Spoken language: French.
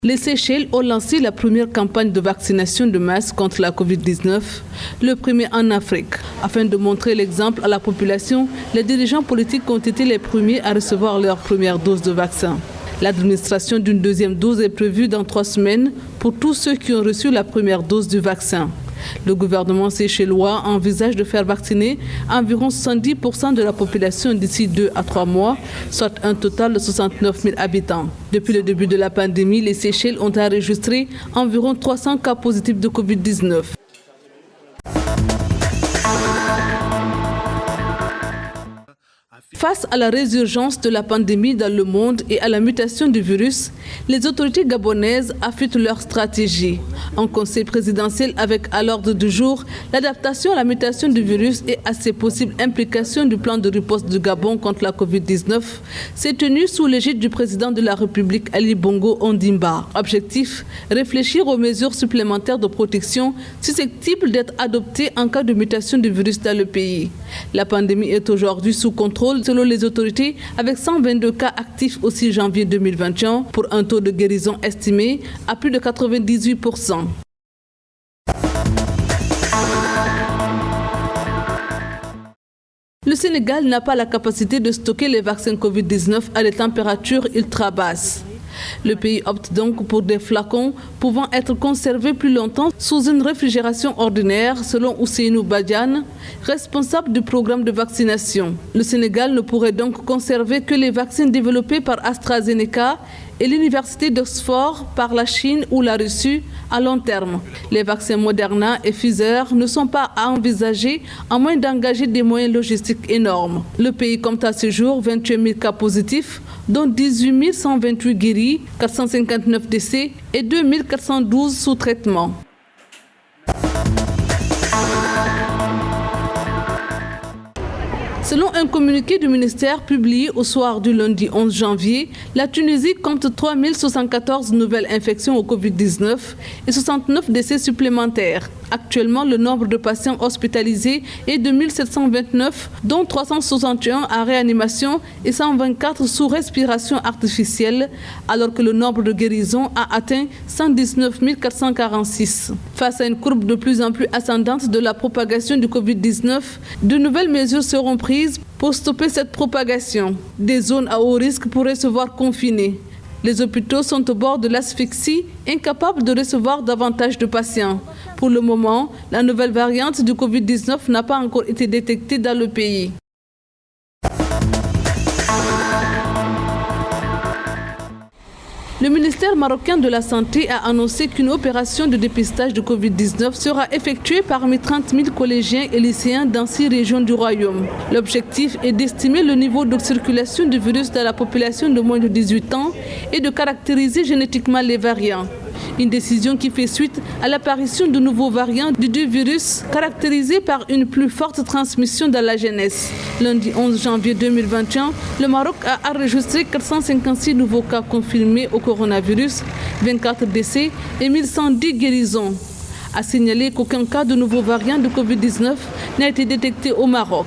Les Seychelles ont lancé la première campagne de vaccination de masse contre la Covid-19, le premier en Afrique. Afin de montrer l'exemple à la population, les dirigeants politiques ont été les premiers à recevoir leur première dose de vaccin. L'administration d'une deuxième dose est prévue dans 3 semaines pour tous ceux qui ont reçu la première dose du vaccin. Le gouvernement séchellois envisage de faire vacciner environ 70% de la population d'ici 2 à 3 mois, soit un total de 69 000 habitants. Depuis le début de la pandémie, les Seychelles ont enregistré environ 300 cas positifs de Covid-19. Face à la résurgence de la pandémie dans le monde et à la mutation du virus, les autorités gabonaises affûtent leur stratégie. Un conseil présidentiel avec à l'ordre du jour l'adaptation à la mutation du virus et à ses possibles implications du plan de riposte du Gabon contre la Covid-19 s'est tenu sous l'égide du président de la République Ali Bongo Ondimba. Objectif, réfléchir aux mesures supplémentaires de protection susceptibles d'être adoptées en cas de mutation du virus dans le pays. La pandémie est aujourd'hui sous contrôle selon les autorités, avec 122 cas actifs au 6 janvier 2021 pour un taux de guérison estimé à plus de 98%. Le Sénégal n'a pas la capacité de stocker les vaccins Covid-19 à des températures ultra basses. Le pays opte donc pour des flacons pouvant être conservés plus longtemps sous une réfrigération ordinaire, selon Ousseynou Badiane, responsable du programme de vaccination. Le Sénégal ne pourrait donc conserver que les vaccins développés par AstraZeneca et l'Université d'Oxford par la Chine ou la Russie à long terme. Les vaccins Moderna et Pfizer ne sont pas à envisager à moins d'engager des moyens logistiques énormes. Le pays compte à ce jour 28 000 cas positifs, dont 18 128 guéris, 459 décès et 2 412 sous traitement. Selon un communiqué du ministère publié au soir du lundi 11 janvier, la Tunisie compte 3 074 nouvelles infections au Covid-19 et 69 décès supplémentaires. Actuellement, le nombre de patients hospitalisés est de 1 729, dont 361 en réanimation et 124 sous respiration artificielle, alors que le nombre de guérisons a atteint 119 446. Face à une courbe de plus en plus ascendante de la propagation du Covid-19, de nouvelles mesures seront prises pour stopper cette propagation. Des zones à haut risque pourraient se voir confinées. Les hôpitaux sont au bord de l'asphyxie, incapables de recevoir davantage de patients. Pour le moment, la nouvelle variante du Covid-19 n'a pas encore été détectée dans le pays. Le ministère marocain de la Santé a annoncé qu'une opération de dépistage de Covid-19 sera effectuée parmi 30 000 collégiens et lycéens dans 6 régions du royaume. L'objectif est d'estimer le niveau de circulation du virus dans la population de moins de 18 ans et de caractériser génétiquement les variants. Une décision qui fait suite à l'apparition de nouveaux variants du virus caractérisés par une plus forte transmission dans la jeunesse. Lundi 11 janvier 2021, le Maroc a enregistré 456 nouveaux cas confirmés au coronavirus, 24 décès et 1110 guérisons. A signaler qu'aucun cas de nouveau variant de Covid-19 n'a été détecté au Maroc.